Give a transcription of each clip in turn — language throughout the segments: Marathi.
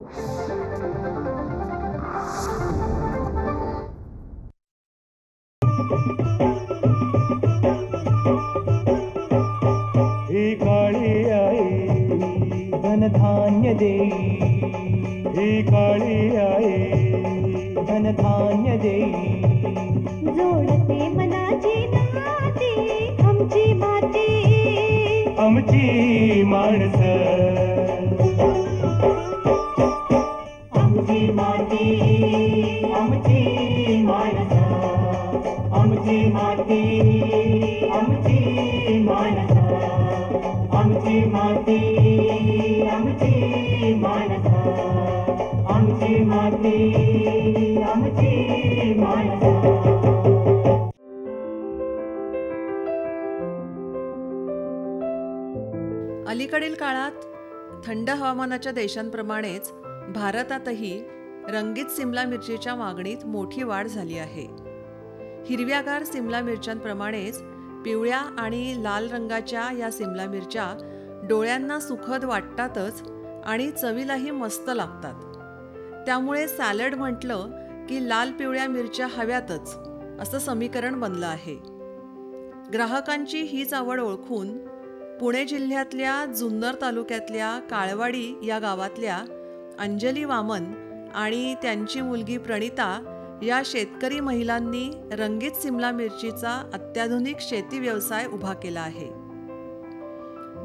ही काळी आई धनधान्य देई, ही काळी आई धनधान्य देई, जोडते मनाची नाती आमची माती, आमची माणसं, आमची माती, आमची माणसं, आमची माती, आमची माणसं, आमची माती, आमची माणसं, आमची माती, आमची माणसं. अलीकडील काळात थंड हवामानाच्या देशांप्रमाणेच भारतातही रंगीत सिमला मिरचीच्या मागणीत मोठी वाढ झाली आहे. हिरव्यागार सिमला मिरच्यांप्रमाणेच पिवळ्या आणि लाल रंगाच्या या सिमला मिरच्या डोळ्यांना सुखद वाटतातच आणि चवीलाही मस्त लागतात. त्यामुळे सॅलड म्हटलं की लाल पिवळ्या मिरच्या हव्यातच असं समीकरण बनलं आहे. ग्राहकांची हीच आवड ओळखून पुणे जिल्ह्यातल्या जुन्नर तालुक्यातल्या काळवाडी या गावातल्या अंजली वामन आणि त्यांची मुलगी प्रणिता या शेतकरी महिलांनी रंगीत सिमला मिरचीचा अत्याधुनिक शेती व्यवसाय उभा केला आहे.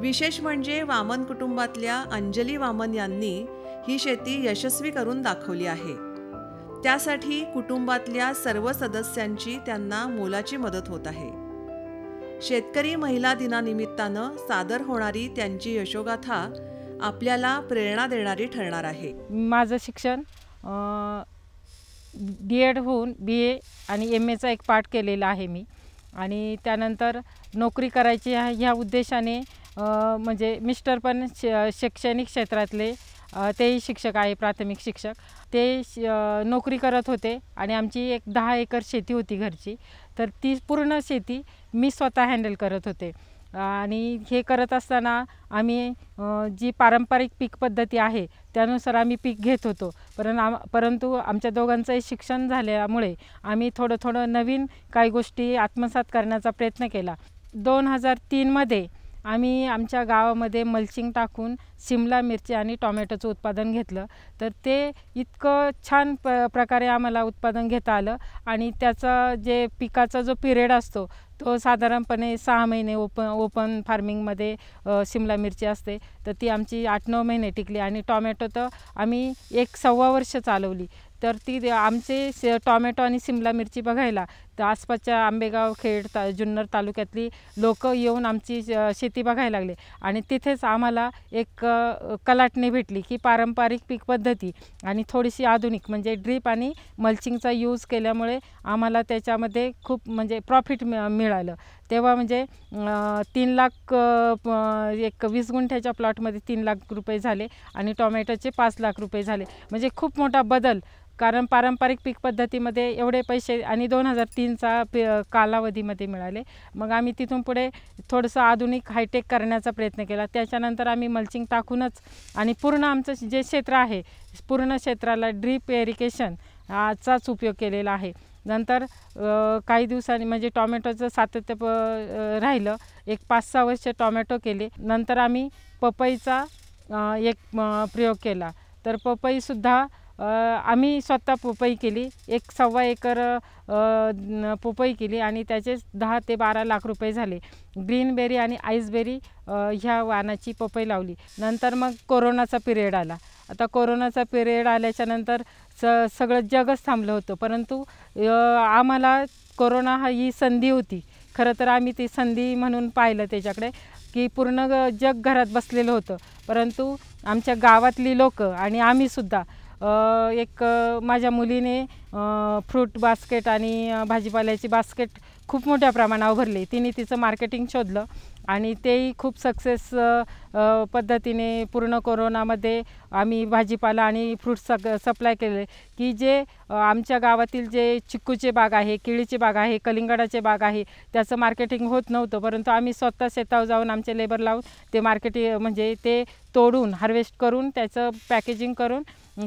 विशेष म्हणजे वामन कुटुंबातल्या अंजली वामन यांनी ही शेती यशस्वी करून दाखवली आहे. त्यासाठी कुटुंबातल्या सर्व सदस्यांची त्यांना मोलाची मदत होत आहे. शेतकरी महिला दिनानिमित्तानं सादर होणारी त्यांची यशोगाथा आपल्याला प्रेरणा देणारी ठरणार आहे. माझं शिक्षण D.Ed होऊन BA आणि MA एक पाठ केलेला आहे मी. आणि त्यानंतर नोकरी करायची ह्या उद्देशाने म्हणजे मिस्टर पण शैक्षणिक क्षेत्रातले तेही शिक्षक आहे, प्राथमिक शिक्षक. ते नोकरी करत होते आणि आमची एक 10 एकर शेती होती घरची. तर ती पूर्ण शेती मी स्वतः हँडल करत होते. आणि हे करत असताना आम्ही जी पारंपरिक पीक पद्धती आहे त्यानुसार आम्ही पीक घेत होतो. परंतु आमच्या दोघांचंही शिक्षण झाल्यामुळे आम्ही थोडं नवीन काही गोष्टी आत्मसात करण्याचा प्रयत्न केला. 2003मध्ये आम्ही आमच्या गावामध्ये मल्चिंग टाकून सिमला मिरची आणि टोमॅटोचं उत्पादन घेतलं. तर ते इतकं छान प्रकारे आम्हाला उत्पादन घेता आलं. आणि त्याचा जे पिकाचा जो पिरियड असतो तो साधारणपणे 6 महिने ओपन फार्मिंगमध्ये सिमला मिरची असते. तर ती आमची 8-9 महिने टिकली. आणि टोमॅटो तर आम्ही 1-1.25 वर्ष चालवली. तर ती आमचे टोमॅटो आणि सिमला मिरची बघायला तर आसपासच्या आंबेगाव, खेड, जुन्नर तालुक्यातली लोक येऊन आमची शेती बघायला लागले. आणि तिथेच आम्हाला एक कलाटणी भेटली की पारंपरिक पीक पद्धती आणि थोडीशी आधुनिक म्हणजे ड्रीप आणि मल्चिंगचा यूज केल्यामुळे आम्हाला त्याच्यामध्ये खूप म्हणजे प्रॉफिट मिळालं. तेव्हा म्हणजे 3 लाख एक 20 गुंठ्याच्या प्लॉटमध्ये 3 लाख रुपये झाले आणि टोमॅटोचे 5 लाख रुपये झाले. म्हणजे खूप मोठा बदल. कारण पारंपरिक पीक पद्धतीमध्ये एवढे पैसे आणि 2003चा कालावधीमध्ये मिळाले. मग आम्ही तिथून पुढे थोडंसं आधुनिक हायटेक करण्याचा प्रयत्न केला. त्याच्यानंतर आम्ही मल्चिंग टाकूनच आणि पूर्ण आमचं जे क्षेत्र आहे पूर्ण क्षेत्राला ड्रीप इरिगेशन चाच उपयोग केलेला आहे. नंतर काही दिवसांनी म्हणजे टोमॅटोचं सातत्य राहिलं. एक 5-6 वर्ष टोमॅटो केले. नंतर आम्ही पपईचा एक प्रयोग केला. तर पपईसुद्धा आम्ही स्वतः पपई केली. 1-1.25 एकर पपई केली आणि त्याचे 10 ते 12 लाख रुपये झाले. ग्रीनबेरी आणि आईसबेरी ह्या वाणाची पपई लावली. नंतर मग कोरोनाचा पिरियड आला. आता कोरोनाचा पिरियड आल्याच्यानंतर सगळं जगच थांबलं होतं. परंतु आम्हाला कोरोना ही संधी होती. खरं तर आम्ही ती संधी म्हणून पाहिलं त्याच्याकडे की पूर्ण जग घरात बसलेलं होतं. परंतु आमच्या गावातली लोक आणि आम्हीसुद्धा एक माझ्या मुलीने फ्रूट बास्केट आणि भाजीपाल्याची बास्केट खूप मोठ्या प्रमाणावर भरली. तिने तिचं मार्केटिंग शोधलं आणि तेही खूप सक्सेस पद्धतीने पूर्ण कोरोनामध्ये आम्ही भाजीपाला आणि फ्रूट्स सप्लाय केले की जे आमच्या गावातील जे चिक्कूचे बाग आहे, केळीचे बाग आहे, कलिंगडाचे बाग आहे त्याचं मार्केटिंग होत नव्हतं, परंतु आम्ही स्वतः शेतावर जाऊन आमचे लेबर लावून ते मार्केटिंग म्हणजे ते तोडून हार्वेस्ट करून त्याचं पॅकेजिंग करून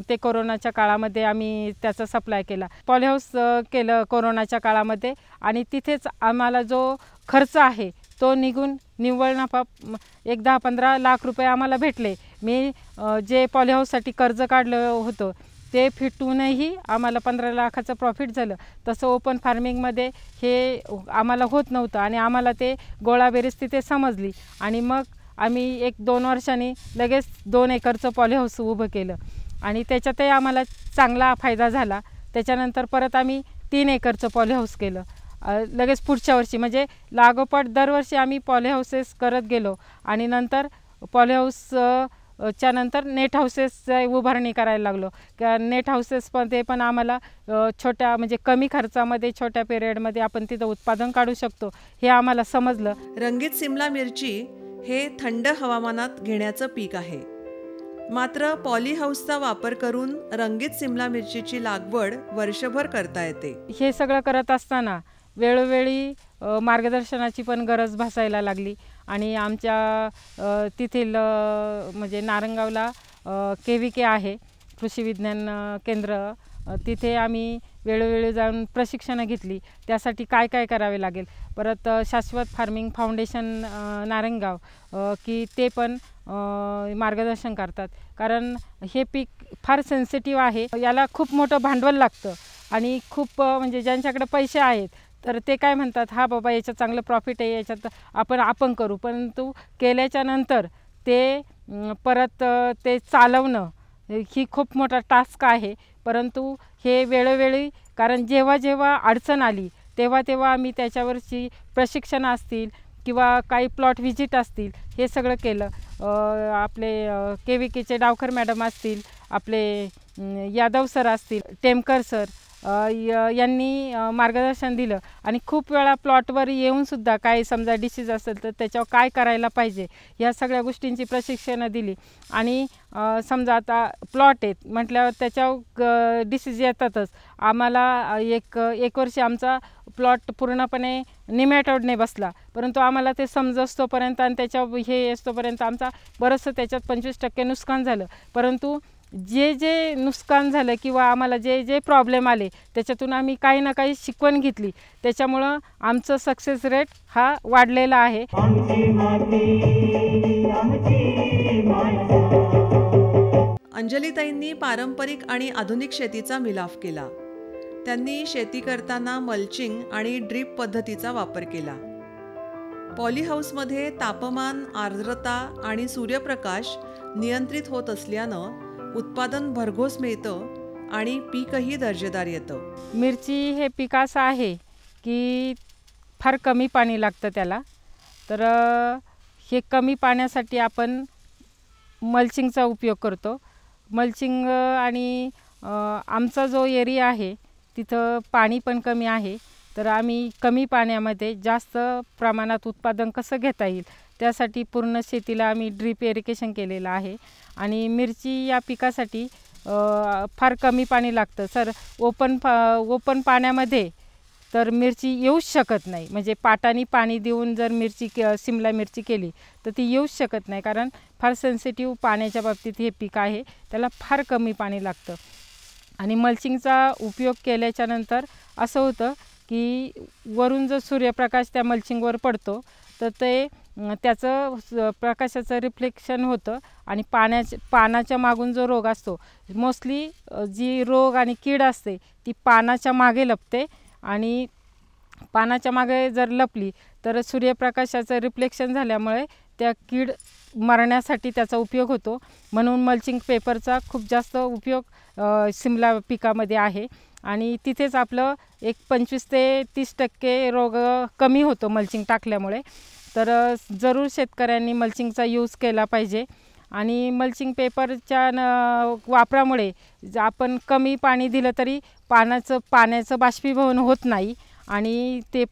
ते कोरोनाच्या काळामध्ये आम्ही त्याचा सप्लाय केला. पॉलीहाऊस केलं कोरोनाच्या काळामध्ये आणि तिथेच आम्हाला जो खर्च आहे तो निघून निव्वळ नफा 10-15 लाख रुपये आम्हाला भेटले. मी जे पॉलीहाऊससाठी कर्ज काढलं होतं ते फिटूनही आम्हाला 15 लाखाचं प्रॉफिट झालं. तसं ओपन फार्मिंगमध्ये हे आम्हाला होत नव्हतं आणि आम्हाला ते गोळाबेरीज तिथे समजली आणि मग आम्ही 1-2 वर्षांनी लगेच 2 एकरचं पॉलीहाऊस उभं केलं आणि त्याच्यातही आम्हाला चांगला फायदा झाला. त्याच्यानंतर परत आम्ही 3 एकरचं पॉलीहाऊस केलं लगेच पुढच्या वर्षी. म्हणजे लागोपाठ दरवर्षी आम्ही पॉलीहाऊसेस करत गेलो आणि नंतर पॉलीहाऊसच्या नंतर नेट हाऊसेस उभारणी करायला लागलो. नेट हाऊसेसमध्ये पण आम्हाला छोट्या म्हणजे कमी खर्चामध्ये छोट्या पिरियडमध्ये आपण तिथं उत्पादन काढू शकतो हे आम्हाला समजलं. रंगीत सिमला मिरची हे थंड हवामानात घेण्याचं पीक आहे. मात्र पॉलीहाऊसचा वापर करून रंगीत सिमला मिरचीची लागवड वर्षभर करता येते. हे सगळं करत असताना वेळोवेळी मार्गदर्शनाची पण गरज भासायला लागली आणि आमच्या तिथील म्हणजे नारंगावला KVK आहे कृषी विज्ञान केंद्र, तिथे आम्ही वेळोवेळी जाऊन प्रशिक्षणं घेतली त्यासाठी काय काय करावे लागेल. परत शाश्वत फार्मिंग फाउंडेशन नारंगाव की ते पण मार्गदर्शन करतात, कारण हे पीक फार सेन्सिटिव्ह आहे. याला खूप मोठं भांडवल लागतं आणि खूप म्हणजे ज्यांच्याकडे पैसे आहेत तर ते काय म्हणतात, हा बाबा याच्यात चांगलं प्रॉफिट आहे, याच्यात आपण करू. परंतु केल्याच्या नंतर ते परत ते चालवणं ही खूप मोठा टास्क आहे. परंतु हे वेळोवेळी, कारण जेव्हा जेव्हा अडचण आली तेव्हा आम्ही त्याच्यावरची प्रशिक्षणं असतील किंवा काही प्लॉट व्हिजिट असतील हे सगळं केलं. आपले KVKचे डावकर मॅडम असतील, आपले यादव सर असतील, टेमकर सर यांनी मार्गदर्शन दिलं आणि खूप वेळा प्लॉटवर येऊनसुद्धा काही समजा डिसीज असेल तर त्याच्यावर काय करायला पाहिजे ह्या सगळ्या गोष्टींची प्रशिक्षणं दिली. आणि समजा आता प्लॉट आहेत म्हटल्यावर त्याच्यावर डिसीज येतातच. आम्हाला एक वर्षी आमचा प्लॉट पूर्णपणे निमॅटोडने बसला, परंतु आम्हाला ते समजतोपर्यंत आणि त्याच्यावर हे असतोपर्यंत आमचा बरंचसं त्याच्यात 25% नुकसान झालं. परंतु जे नुकसान झालं किंवा आम्हाला जे प्रॉब्लेम आले त्याच्यातून आम्ही काही ना काही शिकवण घेतली, त्याच्यामुळं आमचं सक्सेस रेट हा वाढलेला आहे. अंजलीताईंनी पारंपरिक आणि आधुनिक शेतीचा मिलाफ केला. त्यांनी शेती करताना मल्चिंग आणि ड्रीप पद्धतीचा वापर केला. पॉलीहाऊसमध्ये तापमान, आर्द्रता आणि सूर्यप्रकाश नियंत्रित होत असल्यानं उत्पादन भरघोस मिळतं आणि पीकही दर्जेदार येतं. मिरची हे पीक असं आहे की फार कमी पाणी लागतं त्याला, तर हे कमी पाण्यासाठी आपण मल्चिंगचा उपयोग करतो. मल्चिंग आणि आमचा जो एरिया आहे तिथं पाणी पण कमी आहे, तर आम्ही कमी पाण्यामध्ये जास्त प्रमाणात उत्पादन कसं घेता येईल त्यासाठी पूर्ण शेतीला आम्ही ड्रीप इरिगेशन केलेलं आहे. आणि मिरची या पिकासाठी फार कमी पाणी लागतं सर. ओपन पाण्यामध्ये तर मिरची येऊच शकत नाही. म्हणजे पाटाने पाणी देऊन जर सिमला मिरची केली तर ती येऊच शकत नाही, कारण फार सेन्सिटिव्ह पाण्याच्या बाबतीत हे पीक आहे, त्याला फार कमी पाणी लागतं. आणि मल्चिंगचा उपयोग केल्याच्या नंतर असं होतं की वरून जो सूर्यप्रकाश त्या मल्चिंगवर पडतो तर ते त्याचं प्रकाशाचं रिफ्लेक्शन होतं आणि पानाच्या मागून जो रोग असतो, मोस्टली जी रोग आणि कीड असते ती पानाच्या मागे लपते आणि पानाच्या मागे जर लपली तर सूर्यप्रकाशाचं रिफ्लेक्शन झाल्यामुळे त्या कीड मरण्यासाठी त्याचा उपयोग होतो. म्हणून मल्चिंग पेपरचा खूप जास्त उपयोग सिमला पिकामध्ये आहे आणि तिथेच आपलं 25 ते 30% रोग कमी होतो मल्चिंग टाकल्यामुळे. तर जरूर शेतकऱ्यांनी मल्चिंगचा यूज केला पाहिजे. आणि मल्चिंग पेपरच्या वापरामुळे आपण कमी पाणी दिलं तरी पाण्याचं बाष्पीभवन होत नाही आणि ते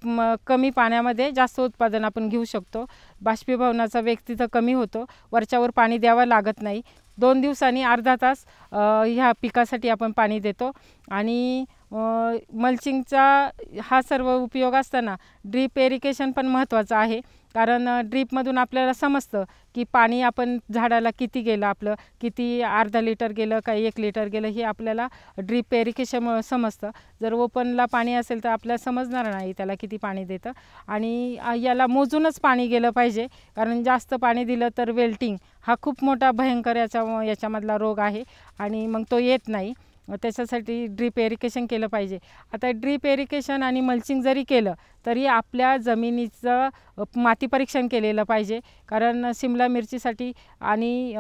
कमी पाण्यामध्ये जास्त उत्पादन आपण घेऊ शकतो. बाष्पीभवनाचा वेग तिथं कमी होतो, वरच्यावर पाणी द्यावं लागत नाही. 2 दिवसांनी अर्धा तास ह्या पिकासाठी आपण पाणी देतो. आणि मल्चिंगचा हा सर्व उपयोग असताना ड्रीप इरिगेशन पण महत्त्वाचं आहे. कारण ड्रीपमधून आपल्याला समजतं की पाणी आपण झाडाला किती गेलं, आपलं किती अर्धा लिटर गेलं का 1 लिटर गेलं, हे आपल्याला ड्रीप इरिगेशनमुळे समजतं. जर ओपनला पाणी असेल तर आपल्याला समजणार नाही त्याला किती पाणी देतं. आणि याला मोजूनच पाणी गेलं पाहिजे, कारण जास्त पाणी दिलं तर वेल्टिंग हा खूप मोठा भयंकर याच्यामधला रोग आहे आणि मग तो येत नाही. त्याच्यासाठी ड्रीप इरिगेशन केलं पाहिजे. आता ड्रीप इरिगेशन आणि मल्चिंग जरी केलं तरी आपल्या जमिनीचं माती परीक्षण केलेलं पाहिजे. कारण सिमला मिरचीसाठी आणि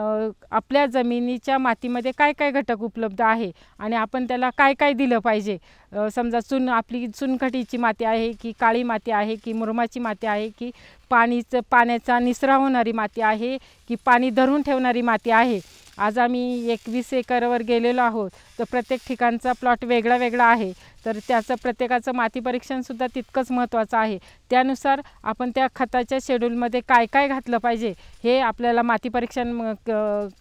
आपल्या जमिनीच्या मातीमध्ये काय काय घटक उपलब्ध आहे आणि आपण त्याला काय काय दिलं पाहिजे. समजा आपली चुनखडीची माती आहे की काळी माती आहे की मुरमाची माती आहे की पाण्याचा निचरा होणारी माती आहे की पाणी धरून ठेवणारी माती आहे. आज आम्ही 20 एकरवर गेलेलो आहोत, तर प्रत्येक ठिकाणचा प्लॉट वेगळा वेगळा आहे. तर त्याचं प्रत्येकाचं माती परीक्षणसुद्धा तितकंच महत्त्वाचं आहे. त्यानुसार आपण त्या खताच्या शेड्यूलमध्ये काय काय घातलं पाहिजे हे आपल्याला माती परीक्षण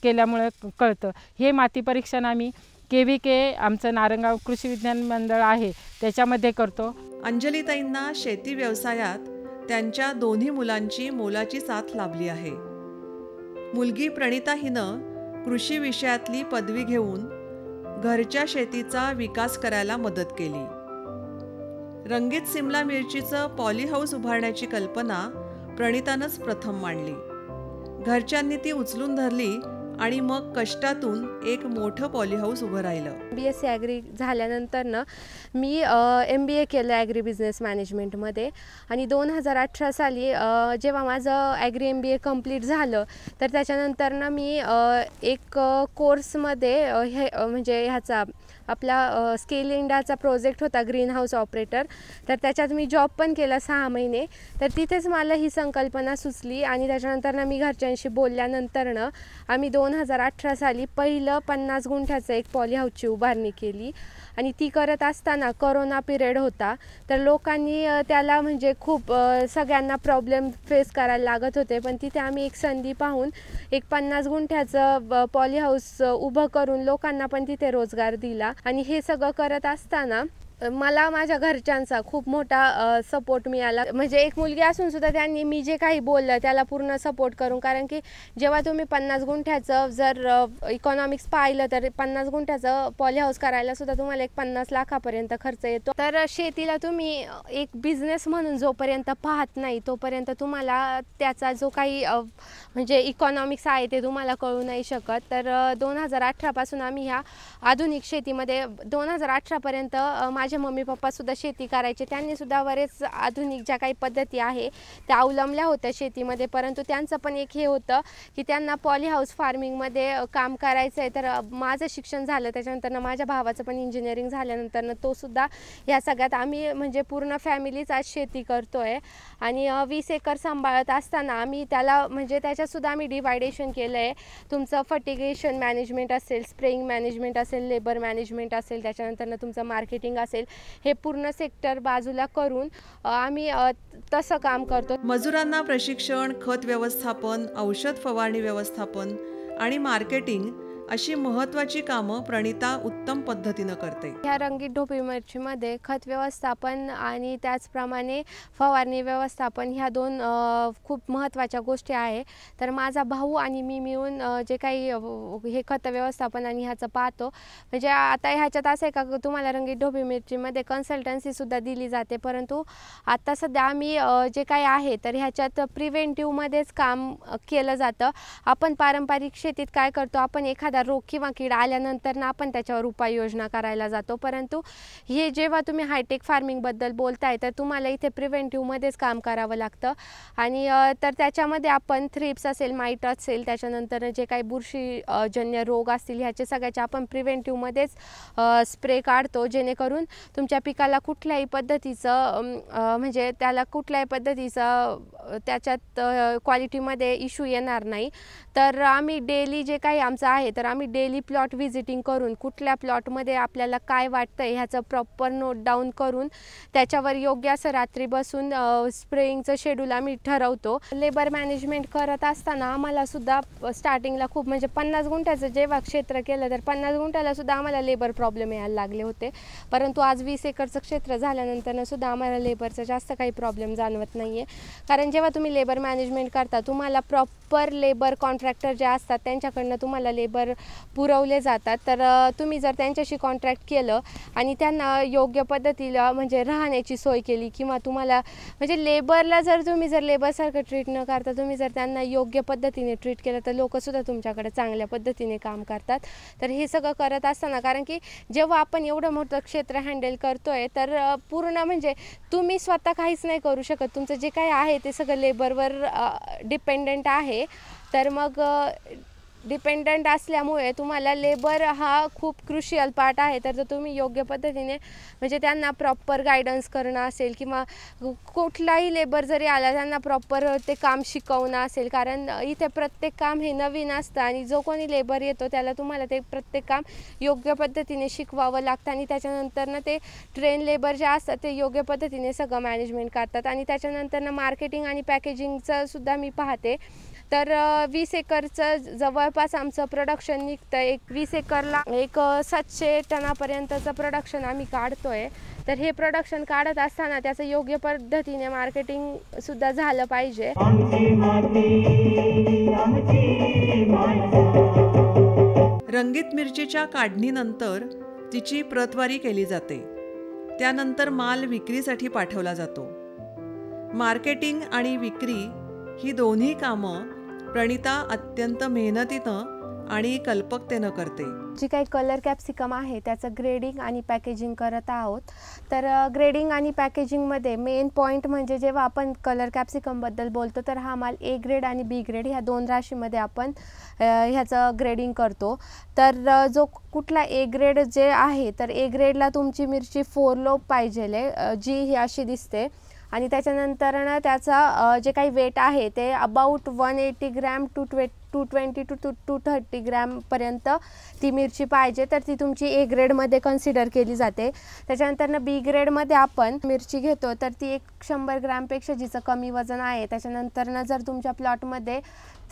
केल्यामुळे कळतं. हे माती परीक्षण आम्ही KVK आमचं नारंगाव कृषी विज्ञान मंडळ आहे त्याच्यामध्ये करतो. अंजलीताईंना शेती व्यवसायात त्यांच्या दोन्ही मुलांची मोलाची साथ लाभली आहे. मुलगी प्रणिता हिनं कृषी विषयातली पदवी घेऊन घरच्या शेतीचा विकास करायला मदत केली. रंगीत सिमला मिरचीचं पॉली हाऊस उभारण्याची कल्पना प्रणितानंच प्रथम मांडली. घरच्यांनी ती उचलून धरली आणि मग कष्टातून एक मोठं पॉली हाऊस उभं राहिलं. BSc ॲग्री झाल्यानंतरनं मी MBA केलं ॲग्री बिझनेस मॅनेजमेंटमध्ये. आणि 2018 साली जेव्हा माझं ॲग्री MBA कंप्लीट झालं तर त्याच्यानंतरनं मी एक कोर्समध्ये म्हणजे ह्याचा आपला स्केल इंडियाचा प्रोजेक्ट होता ग्रीन हाऊस ऑपरेटर, तर त्याच्यात मी जॉब पण केला 6 महिने. तर तिथेच मला ही संकल्पना सुचली आणि त्याच्यानंतरनं मी घरच्यांशी बोलल्यानंतरनं आम्ही 2018 साली पहिलं 50 गुंठ्याचं एक पॉली हाऊसची उभारणी केली. आणि ती करत असताना कोरोना पिरियड होता, तर लोकांनी त्याला म्हणजे खूप सगळ्यांना प्रॉब्लेम फेस करायला लागत होते. पण तिथे आम्ही एक संधी पाहून एक 50 गुंठ्याचं पॉली हाऊस उभं करून लोकांना पण तिथे रोजगार दिला. आणि हे सगळं करत असताना मला माझ्या घरच्यांचा खूप मोठा सपोर्ट मिळाला. म्हणजे एक मुलगी असून सुद्धा त्यांनी मी जे काही बोललं त्याला पूर्ण सपोर्ट करून, कारण की जेव्हा तुम्ही 50 गुंठ्याचं जर इकॉनॉमिक्स पाहिलं तर 50 गुंठ्याचं पॉली हाऊस करायला सुद्धा तुम्हाला एक 50 लाखापर्यंत खर्च येतो. तर शेतीला तुम्ही एक बिझनेस म्हणून जोपर्यंत पाहत नाही तोपर्यंत तुम्हाला त्याचा जो काही म्हणजे इकॉनॉमिक्स आहे ते तुम्हाला कळू नाही शकत. तर 2018 पासून आम्ही ह्या आधुनिक शेतीमध्ये 2018 पर्यंत माझे मम्मी पप्पासुद्धा शेती करायचे. त्यांनीसुद्धा बरेच आधुनिक ज्या काही पद्धती आहे त्या अवलंबल्या होत्या शेतीमध्ये. परंतु त्यांचं पण एक हे होतं की त्यांना पॉली हाऊस फार्मिंगमध्ये काम करायचं आहे. तर माझं शिक्षण झालं त्याच्यानंतर माझ्या भावाचं पण इंजिनिअरिंग झाल्यानंतर तोसुद्धा या सगळ्यात आम्ही म्हणजे पूर्ण फॅमिलीच आज शेती करतो आहे. आणि 20 एकर सांभाळत असताना आम्ही त्याला म्हणजे त्याच्यातसुद्धा आम्ही डिवायडेशन केलं आहे. तुमचं फर्टिगेशन मॅनेजमेंट असेल, स्प्रेइंग मॅनेजमेंट असेल, लेबर मॅनेजमेंट असेल, त्याच्यानंतर तुमचं मार्केटिंग असेल, हे पूर्ण सेक्टर बाजूला करून आम्ही तसं काम करतो. मजुरांना प्रशिक्षण, खत व्यवस्थापन, औषध फवारणी व्यवस्थापन आणि मार्केटिंग अशी महत्त्वाची कामं प्रणिता उत्तम पद्धतीनं करते. ह्या रंगीत ढोबळी मिरचीमध्ये खत व्यवस्थापन आणि त्याचप्रमाणे फवारणी व्यवस्थापन ह्या 2 खूप महत्त्वाच्या गोष्टी आहे. तर माझा भाऊ आणि मी मिळून जे काही हे खत व्यवस्थापन आणि ह्याचं पाहतो. म्हणजे आता ह्याच्यात असं आहे का तुम्हाला रंगीत ढोबळी मिरचीमध्ये कन्सल्टन्सीसुद्धा दिली जाते, परंतु आता सध्या आम्ही जे काही आहे तर ह्याच्यात प्रिव्हेंटिव्हमध्येच काम केलं जातं. आपण पारंपरिक शेतीत काय करतो, आपण एखादा रोग किंवा कीड आल्यानंतर ना आपण त्याच्यावर उपाययोजना करायला जातो. परंतु हे जेव्हा तुम्ही हायटेक फार्मिंगबद्दल बोलताय तर तुम्हाला इथे प्रिव्हेंटिव्हमध्येच काम करावं लागतं. आणि तर त्याच्यामध्ये आपण थ्रिप्स असेल, माईट असेल, त्याच्यानंतर जे काही बुरशीजन्य रोग असतील ह्याचे सगळ्याचे आपण प्रिव्हेंटिव्हमध्येच स्प्रे काढतो, जेणेकरून तुमच्या पिकाला कुठल्याही पद्धतीचं म्हणजे त्याला कुठल्याही पद्धतीचं त्याच्यात क्वालिटीमध्ये इश्यू येणार नाही. तर आम्ही डेली जे काही आमचं आहे तर आम्ही डेली प्लॉट व्हिजिटिंग करून कुठल्या प्लॉटमध्ये आपल्याला काय वाटतं ह्याचं प्रॉपर नोट डाऊन करून त्याच्यावर योग्य असं रात्री बसून स्प्रेइंगचं शेड्यूल आम्ही ठरवतो. लेबर मॅनेजमेंट करत असताना आम्हाला सुद्धा स्टार्टिंगला खूप म्हणजे 50 गुंठ्याचं जेव्हा क्षेत्र केलं तर 50 गुंठ्याला सुद्धा आम्हाला लेबर प्रॉब्लेम यायला लागले होते. परंतु आज 20 एकरचं क्षेत्र झाल्यानंतर सुद्धा आम्हाला लेबरचा जास्त काही प्रॉब्लेम जाणवत नाही आहे. कारण जेव्हा तुम्ही लेबर मॅनेजमेंट करता तुम्हाला प्रॉपर लेबर कॉन्ट्रॅक्टर जे असतात त्यांच्याकडनं तुम्हाला लेबर पुरवले जातात. तर तुम्ही जर त्यांच्याशी कॉन्ट्रॅक्ट केलं आणि त्यांना योग्य पद्धतीला म्हणजे राहण्याची सोय केली किंवा तुम्हाला म्हणजे लेबरला जर लेबरसारखं ट्रीट न करता तुम्ही जर त्यांना योग्य पद्धतीने ट्रीट केलं तर लोकंसुद्धा तुमच्याकडे चांगल्या पद्धतीने काम करतात. तर हे सगळं करत असताना कारण की जेव्हा आपण एवढं मोठं क्षेत्र हँडल करतोय तर पूर्ण म्हणजे तुम्ही स्वतः काहीच नाही करू शकत. तुमचं जे काही आहे ते सगळं लेबरवर डिपेंडंट आहे. तर मग डिपेंडंट असल्यामुळे तुम्हाला लेबर हा खूप क्रुशियल पार्ट आहे. तर तुम्ही योग्य पद्धतीने म्हणजे त्यांना प्रॉपर गायडन्स करणं असेल किंवा कुठलाही लेबर जरी आला त्यांना प्रॉपर ते काम शिकवणं असेल. कारण इथे प्रत्येक काम हे नवीन असतं आणि जो कोणी लेबर येतो त्याला तुम्हाला ते प्रत्येक काम योग्य पद्धतीने शिकवावं लागतं आणि त्याच्यानंतरनं ते ट्रेन लेबर जे असतात ते योग्य पद्धतीने सगळं मॅनेजमेंट करतात. आणि त्याच्यानंतरनं मार्केटिंग आणि पॅकेजिंगचं सुद्धा मी पाहते. तर 20 एकरचं जवळपास आमचं प्रोडक्शन निघतं. 20 एकरला 700 टनापर्यंतचं प्रोडक्शन आम्ही काढतोय. तर हे प्रोडक्शन काढत असताना त्याचं योग्य पद्धतीने मार्केटिंगसुद्धा झालं पाहिजे. आमची माती आमची माणसं. रंगीत मिरचीच्या काढणीनंतर तिची प्रतवारी केली जाते. त्यानंतर माल विक्रीसाठी पाठवला जातो. मार्केटिंग आणि विक्री ही दोन्ही कामं प्रणिता अत्यंत मेहनतीनं आणि कल्पकतेनं करते. जी काही कलर कॅप्सिकम आहे त्याचं ग्रेडिंग आणि पॅकेजिंग करत आहोत. तर ग्रेडिंग आणि पॅकेजिंगमध्ये मेन पॉईंट म्हणजे जेव्हा आपण कलर कॅप्सिकमबद्दल बोलतो तर हा माल ए ग्रेड आणि बी ग्रेड ह्या 2 राशीमध्ये आपण ह्याचं ग्रेडिंग करतो. तर जो कुठला ए ग्रेड जे आहे तर ए ग्रेडला तुमची मिरची 4 लोब पाहिजे जी ही अशी दिसते. आणि त्याच्यानंतर त्याचा जे काही वेट आहे ते अबाउट 180 ग्रॅम टू 220 टू 230 ग्रॅमपर्यंत ती मिरची पाहिजे. तर ती तुमची ए ग्रेडमध्ये कन्सिडर केली जाते. त्याच्यानंतरनं बी ग्रेडमध्ये आपण मिरची घेतो तर ती 100 ग्रॅमपेक्षा जिचं कमी वजन आहे. त्याच्यानंतरनं जर तुमच्या प्लॉटमध्ये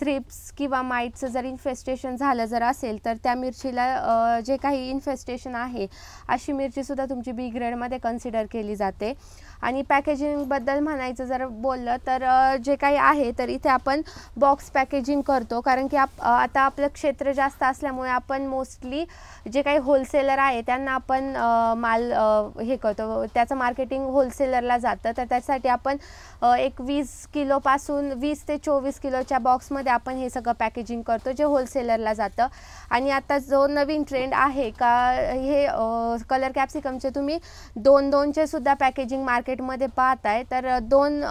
थ्रिप्स किंवा माईटचं जर इन्फेस्टेशन झालं जर असेल तर त्या मिरचीला जे काही इन्फेस्टेशन आहे अशी मिरचीसुद्धा तुमची बी ग्रेडमध्ये कन्सिडर केली जाते. आणि पॅकेजिंगबद्दल म्हणायचं जर बोललं तर जे काही आहे तर इथे आपण बॉक्स पॅकेजिंग करतो. कारण की आता आपलं क्षेत्र जास्त असल्यामुळे आपण मोस्टली जे काही होलसेलर आहे त्यांना आपण माल हे करतो. त्याचं मार्केटिंग होलसेलरला जातं. तर त्यासाठी आपण 20 किलोपासून 20 ते 24 किलोच्या बॉक्समध्ये आपण हे सगळं पॅकेजिंग करतो जे होलसेलरला जातं. आणि आता जो नवीन ट्रेंड आहे का हे कलर कॅप्सिकमचे तुम्ही 2-2चे सुद्धा पॅकेजिंग मार्केटमध्ये पाहताय. तर 2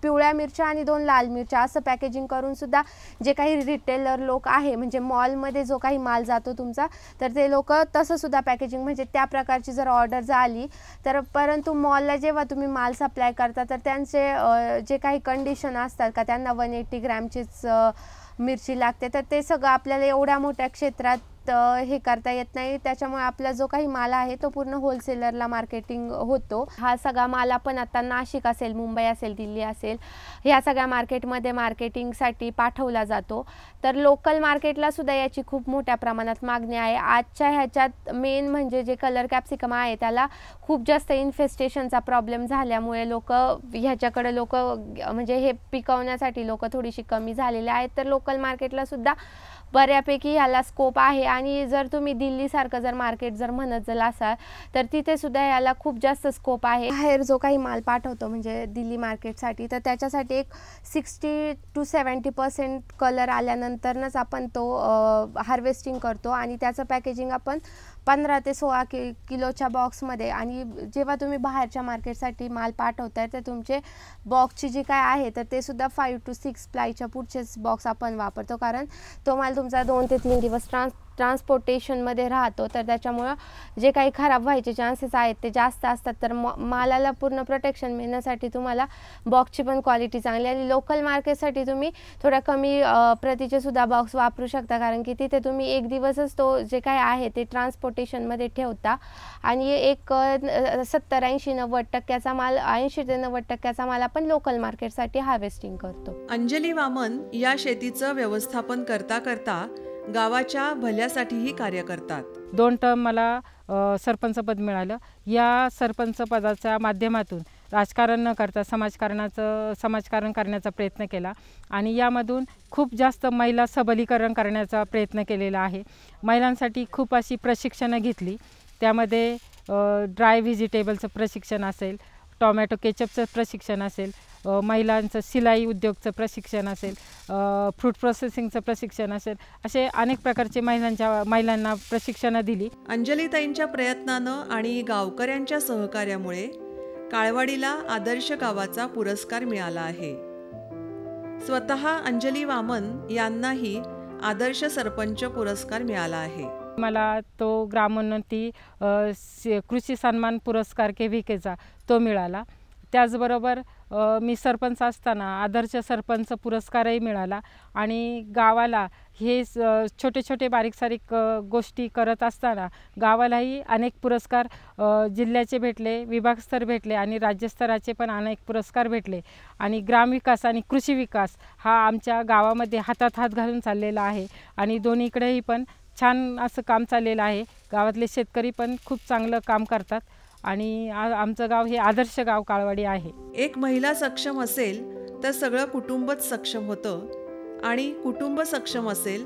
पिवळ्या मिरच्या आणि 2 लाल मिरच्या असं पॅकेजिंग करून सुद्धा जे काही रिटेलर लोक आहे म्हणजे मॉलमध्ये जो काही माल जातो तुमचा तर ते लोक तसं सुद्धा पॅकेजिंग म्हणजे त्या प्रकारची जर ऑर्डर झाली तर परंतु मॉलला जेव्हा तुम्ही माल सप्लाय करता तर त्यांचे जे काही कंडिशन असतात का त्यांना 180 ग्रॅमचीच मिरची लागते. तर ते सगळं आपल्याला एवढ्या मोठ्या क्षेत्रात हे करता येत नाही. त्याच्यामुळे आपला जो काही माल आहे तो पूर्ण होलसेलरला मार्केटिंग होतो. हा सगळा माल आपण आता नाशिक असेल, मुंबई असेल, दिल्ली असेल ह्या सगळ्या मार्केटमध्ये मार्केटिंगसाठी पाठवला जातो. तर लोकल मार्केटला सुद्धा याची खूप मोठ्या प्रमाणात मागणी आहे. आजच्या ह्याच्यात मेन म्हणजे जे कलर कॅप्सिकम आहे त्याला खूप जास्त इन्फेस्टेशनचा प्रॉब्लेम झाल्यामुळे ह्याच्याकडे म्हणजे हे पिकवण्यासाठी लोक थोडीशी कमी झालेले आहेत. तर लोकल मार्केटला सुद्धा बऱ्यापैकी ह्याला स्कोप आहे. आणि जर तुम्ही दिल्लीसारखं जर मार्केट जर म्हणत जर असाल तर तिथे सुद्धा ह्याला खूप जास्त स्कोप आहे. बाहेर जो काही माल पाठवतो म्हणजे दिल्ली मार्केटसाठी तर त्याच्यासाठी एक 60 to 70% कलर आल्यानंतरच आपण तो हार्वेस्टिंग करतो आणि त्याचं पॅकेजिंग आपण 15 ते 16 किलोच्या बॉक्समध्ये. आणि जेव्हा तुम्ही बाहेरच्या मार्केटसाठी माल पाठवताय तर तुमचे बॉक्सची जी काय आहे तर ते सुद्धा 5 to 6 प्लायच्या पुढचेच बॉक्स आपण वापरतो. कारण तो माल तुमचा 2 ते 3 दिवस ट्रान्सपोर्टेशनमध्ये राहतो, तर त्याच्यामुळं जे काही खराब व्हायचे चान्सेस आहेत ते जास्त असतात. तर मालाला पूर्ण प्रोटेक्शन मिळण्यासाठी तुम्हाला बॉक्सची पण क्वालिटी चांगली आणि लोकल मार्केटसाठी तुम्ही थोड्या कमी प्रतीचे सुद्धा बॉक्स वापरू शकता, कारण की तिथे तुम्ही एक दिवसच तो जे काय आहे ते ट्रान्सपोर्टेशनमध्ये ठेवता आणि एक 70-80-90% माल 80 ते 90% माल आपण लोकल मार्केटसाठी हार्वेस्टिंग करतो. अंजली वामन या शेतीचं व्यवस्थापन करता करता गावाच्या भल्यासाठीही कार्य करतात. 2 टर्म मला सरपंचपद मिळालं. या सरपंच पदाच्या माध्यमातून राजकारण न करता समाजकारण करण्याचा प्रयत्न केला आणि यामधून खूप जास्त महिला सबलीकरण करण्याचा प्रयत्न केलेला आहे. महिलांसाठी खूप अशी प्रशिक्षणं घेतली. त्यामध्ये ड्राय व्हेजिटेबलचं प्रशिक्षण असेल, टोमॅटो केचपचं प्रशिक्षण असेल, महिलांचं सिलाई उद्योगचं प्रशिक्षण असेल, फ्रूट प्रोसेसिंगचं प्रशिक्षण असेल, असे अनेक प्रकारचे महिलांना प्रशिक्षणं दिली. अंजलीताईंच्या प्रयत्नानं आणि गावकऱ्यांच्या सहकार्यामुळे काळवाडीला आदर्श गावाचा पुरस्कार मिळाला आहे. स्वतः अंजली वामन यांनाही आदर्श सरपंच पुरस्कार मिळाला आहे. मला तो ग्रामोन्नती कृषी सन्मान पुरस्कार KVKचा तो मिळाला. त्याचबरोबर मी सरपंच असताना आदर्श सरपंच पुरस्कारही मिळाला आणि गावाला हे छोटे छोटे बारीक सारीक गोष्टी करत असताना गावालाही अनेक पुरस्कार जिल्ह्याचे भेटले, विभागस्तर भेटले आणि राज्यस्तराचे पण अनेक पुरस्कार भेटले. आणि ग्रामविकास आणि कृषी विकास हा आमच्या गावामध्ये हातात हात घालून चाललेला आहे आणि दोन्हीकडेही पण छान असं काम चाललेलं आहे. गावातले शेतकरी पण खूप चांगलं काम करतात आणि आमचं गाव हे आदर्श गाव काळवाडी आहे. एक महिला सक्षम असेल तर सगळं कुटुंबच सक्षम होतं आणि कुटुंब सक्षम असेल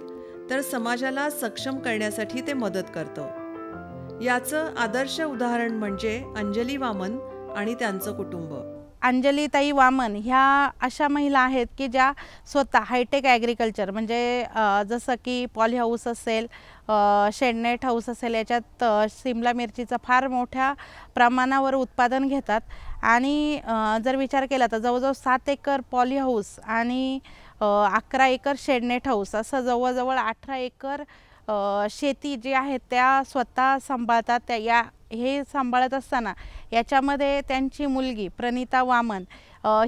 तर समाजाला सक्षम करण्यासाठी ते मदत करतं. याचं आदर्श उदाहरण म्हणजे अंजली वामन आणि त्यांचं कुटुंब. अंजलीताई वामन ह्या अशा महिला आहेत की ज्या स्वतः हायटेक ॲग्रिकल्चर म्हणजे जसं की पॉली हाऊस असेल, शेडनेट हाऊस असेल, याच्यात सिमला मिरचीचं फार मोठ्या प्रमाणावर उत्पादन घेतात. आणि जर विचार केला तर जवळजवळ 7 एकर पॉली हाऊस आणि 11 एकर शेडनेट हाऊस असं जवळजवळ 18 एकर शेती जी आहे त्या स्वतः सांभाळतात. हे सांभाळत असताना याच्यामध्ये त्यांची मुलगी प्रणिता वामन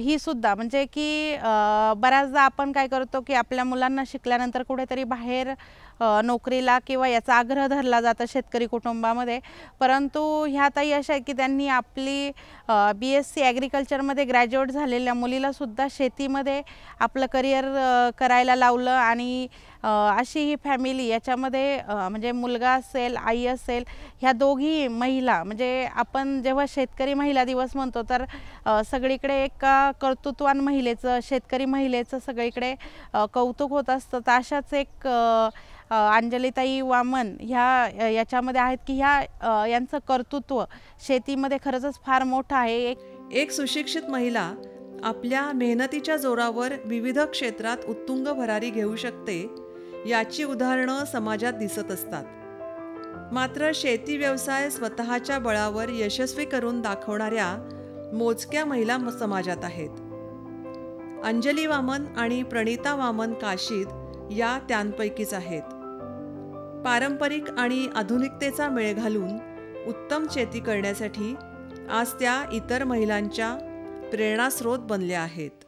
ही सुद्धा म्हणजे की बऱ्याचदा आपण काय करतो की आपल्या मुलांना शिकल्यानंतर कुठेतरी बाहेर नोकरीला किंवा याचा आग्रह धरला जातो शेतकरी कुटुंबामध्ये, परंतु ह्या ताई अशा आहे की त्यांनी आपली BSc ॲग्रिकल्चरमध्ये ग्रॅज्युएट झालेल्या मुलीलासुद्धा शेतीमध्ये आपलं करिअर करायला लावलं. आणि अशी ही फॅमिली याच्यामध्ये म्हणजे मुलगा असेल, आई असेल, ह्या दोघी महिला म्हणजे आपण जेव्हा शेतकरी महिला दिवस म्हणतो तर सगळीकडे एक कर्तृत्वान महिलेचं, शेतकरी महिलेचं सगळीकडे कौतुक होत असतं. तर अशाच एक अंजलीताई वामन ह्या याच्यामध्ये आहेत की यांचं कर्तृत्व शेतीमध्ये खरंच फार मोठं आहे. एक सुशिक्षित महिला आपल्या मेहनतीच्या जोरावर विविध क्षेत्रात उत्तुंग भरारी घेऊ शकते याची उदाहरणं समाजात दिसत असतात. मात्र शेती व्यवसाय स्वतःच्या बळावर यशस्वी करून दाखवणाऱ्या मोजक्या महिला समाजात आहेत. अंजली वामन आणि प्रणिता वामन काशीद या त्यांपैकीच आहेत. पारंपरिक आणि आधुनिकतेचा मेळ घालून उत्तम शेती करण्यासाठी आज त्या इतर महिलांच्या प्रेरणास्रोत बनल्या आहेत.